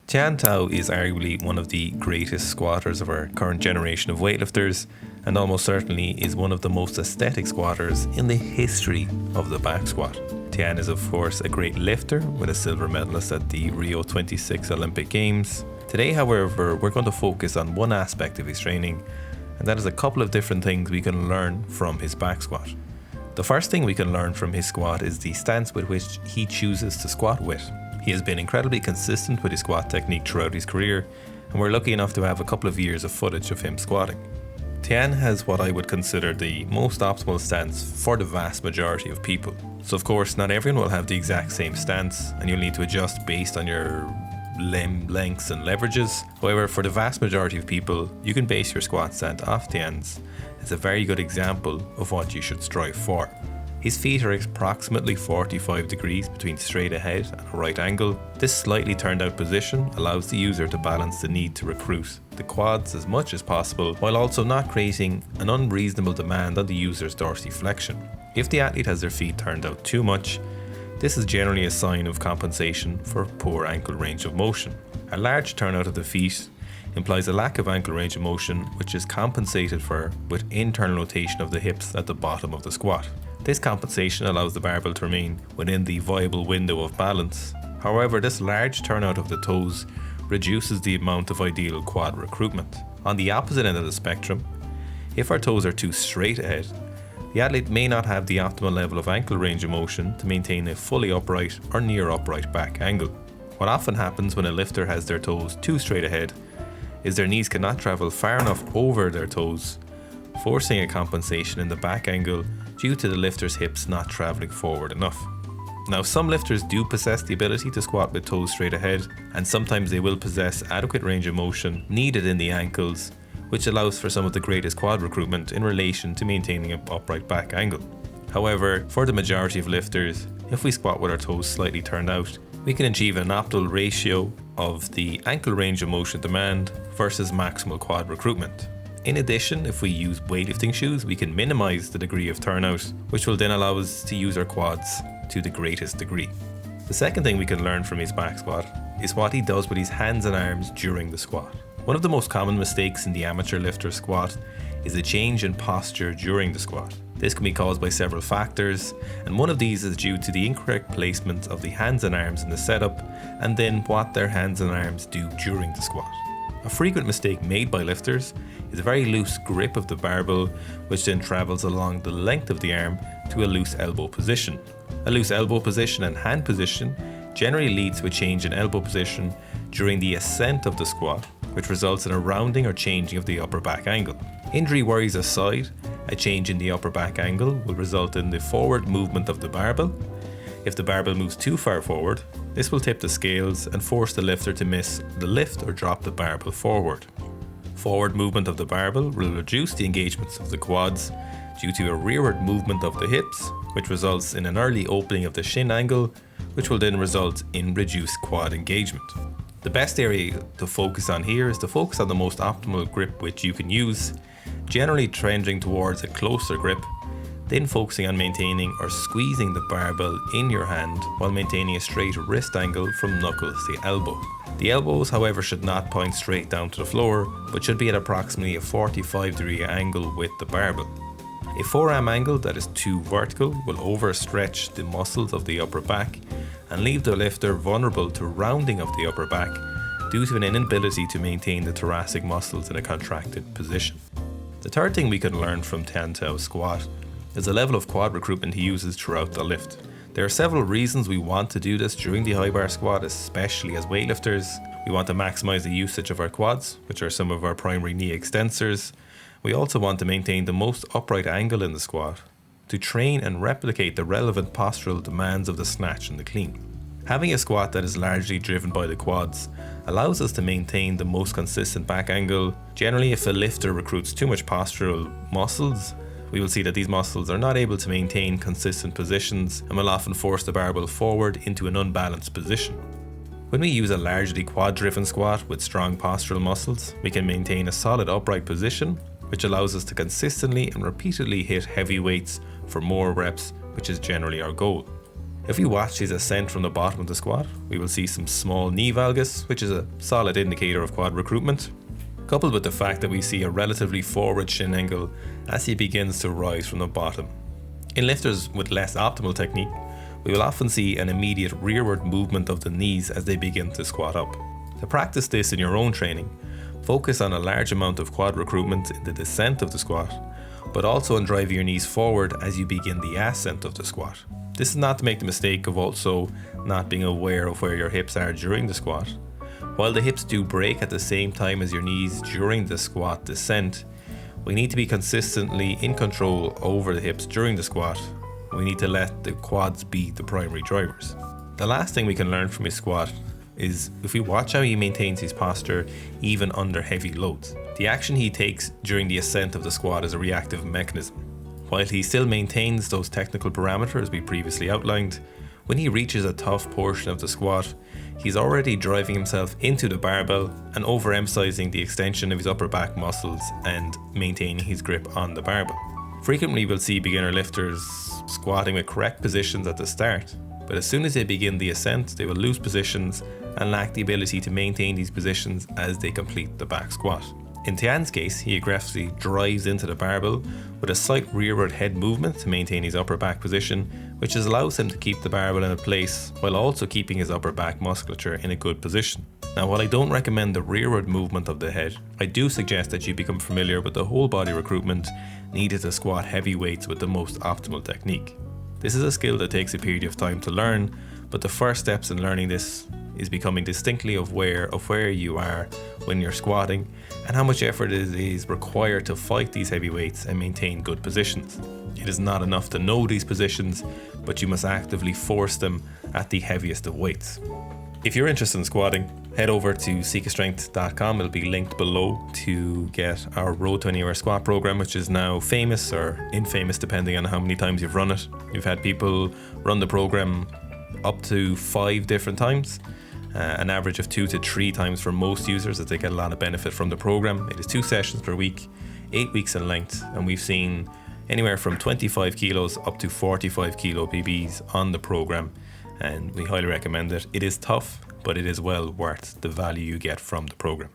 Tian is arguably one of the greatest squatters of our current generation of weightlifters, and almost certainly is one of the most aesthetic squatters in the history of the back squat. Tian is of course a great lifter with a silver medalist at the Rio 26 Olympic Games. Today, however, we're going to focus on one aspect of his training, and that is a couple of different things we can learn from his back squat. The first thing we can learn from his squat is the stance with which he chooses to squat with. He has been incredibly consistent with his squat technique throughout his career, and we're lucky enough to have a couple of years of footage of him squatting. Tian has what I would consider the most optimal stance for the vast majority of people. So of course, not everyone will have the exact same stance, and you'll need to adjust based on your limb lengths and leverages. However, for the vast majority of people, you can base your squat stance off Tian's. It's a very good example of what you should strive for. His feet are approximately 45 degrees between straight ahead and a right angle. This slightly turned out position allows the user to balance the need to recruit the quads as much as possible, while also not creating an unreasonable demand on the user's dorsiflexion. If the athlete has their feet turned out too much, this is generally a sign of compensation for poor ankle range of motion. A large turnout of the feet implies a lack of ankle range of motion, which is compensated for with internal rotation of the hips at the bottom of the squat. This compensation allows the barbell to remain within the viable window of balance. However, this large turnout of the toes reduces the amount of ideal quad recruitment. On the opposite end of the spectrum, if our toes are too straight ahead, the athlete may not have the optimal level of ankle range of motion to maintain a fully upright or near upright back angle. What often happens when a lifter has their toes too straight ahead is their knees cannot travel far enough over their toes, forcing a compensation in the back angle due to the lifter's hips not travelling forward enough. Now, some lifters do possess the ability to squat with toes straight ahead, and sometimes they will possess adequate range of motion needed in the ankles, which allows for some of the greatest quad recruitment in relation to maintaining an upright back angle. However, for the majority of lifters, if we squat with our toes slightly turned out, we can achieve an optimal ratio of the ankle range of motion demand versus maximal quad recruitment. In addition, if we use weightlifting shoes, we can minimize the degree of turnout, which will then allow us to use our quads to the greatest degree. The second thing we can learn from his back squat is what he does with his hands and arms during the squat. One of the most common mistakes in the amateur lifter squat is a change in posture during the squat. This can be caused by several factors, and one of these is due to the incorrect placement of the hands and arms in the setup, and then what their hands and arms do during the squat. A frequent mistake made by lifters is a very loose grip of the barbell, which then travels along the length of the arm to a loose elbow position. A loose elbow position and hand position generally leads to a change in elbow position during the ascent of the squat, which results in a rounding or changing of the upper back angle. Injury worries aside, a change in the upper back angle will result in the forward movement of the barbell. If the barbell moves too far forward, this will tip the scales and force the lifter to miss the lift or drop the barbell forward. Forward movement of the barbell will reduce the engagements of the quads due to a rearward movement of the hips, which results in an early opening of the shin angle, which will then result in reduced quad engagement. The best area to focus on here is to focus on the most optimal grip which you can use, generally trending towards a closer grip, then focusing on maintaining or squeezing the barbell in your hand while maintaining a straight wrist angle from knuckles to elbow. The elbows, however, should not point straight down to the floor, but should be at approximately a 45-degree angle with the barbell. A forearm angle that is too vertical will overstretch the muscles of the upper back and leave the lifter vulnerable to rounding of the upper back due to an inability to maintain the thoracic muscles in a contracted position. The third thing we can learn from Tian's squat is the level of quad recruitment he uses throughout the lift. There are several reasons we want to do this during the high bar squat, especially as weightlifters. We want to maximize the usage of our quads, which are some of our primary knee extensors. We also want to maintain the most upright angle in the squat, to train and replicate the relevant postural demands of the snatch and the clean. Having a squat that is largely driven by the quads allows us to maintain the most consistent back angle. Generally, if a lifter recruits too much postural muscles, we will see that these muscles are not able to maintain consistent positions and will often force the barbell forward into an unbalanced position. When we use a largely quad-driven squat with strong postural muscles, we can maintain a solid upright position, which allows us to consistently and repeatedly hit heavy weights for more reps, which is generally our goal. If we watch his ascent from the bottom of the squat, we will see some small knee valgus, which is a solid indicator of quad recruitment, coupled with the fact that we see a relatively forward shin angle as he begins to rise from the bottom. In lifters with less optimal technique, we will often see an immediate rearward movement of the knees as they begin to squat up. To practice this in your own training, focus on a large amount of quad recruitment in the descent of the squat, but also on driving your knees forward as you begin the ascent of the squat. This is not to make the mistake of also not being aware of where your hips are during the squat. While the hips do break at the same time as your knees during the squat descent, we need to be consistently in control over the hips during the squat. We need to let the quads be the primary drivers. The last thing we can learn from his squat is if we watch how he maintains his posture even under heavy loads. The action he takes during the ascent of the squat is a reactive mechanism. While he still maintains those technical parameters we previously outlined, when he reaches a tough portion of the squat, he's already driving himself into the barbell and overemphasizing the extension of his upper back muscles and maintaining his grip on the barbell. Frequently we'll see beginner lifters squatting with correct positions at the start, but as soon as they begin the ascent, they will lose positions and lack the ability to maintain these positions as they complete the back squat. In Tian's case, he aggressively drives into the barbell with a slight rearward head movement to maintain his upper back position, which allows him to keep the barbell in place while also keeping his upper back musculature in a good position. Now, while I don't recommend the rearward movement of the head, I do suggest that you become familiar with the whole body recruitment needed to squat heavy weights with the most optimal technique. This is a skill that takes a period of time to learn, but the first steps in learning this is becoming distinctly aware of where you are when you're squatting and how much effort it is required to fight these heavy weights and maintain good positions. It is not enough to know these positions, but you must actively force them at the heaviest of weights. If you're interested in squatting, head over to seekastrength.com. It'll be linked below to get our Road to Anywhere squat program, which is now famous or infamous depending on how many times you've run it. We've had people run the program up to 5 different times. An average of 2 to 3 times for most users as they get a lot of benefit from the program. It is 2 sessions per week, 8 weeks in length, and we've seen anywhere from 25 kilos up to 45 kilo PBs on the program, and we highly recommend it. It is tough, but it is well worth the value you get from the program.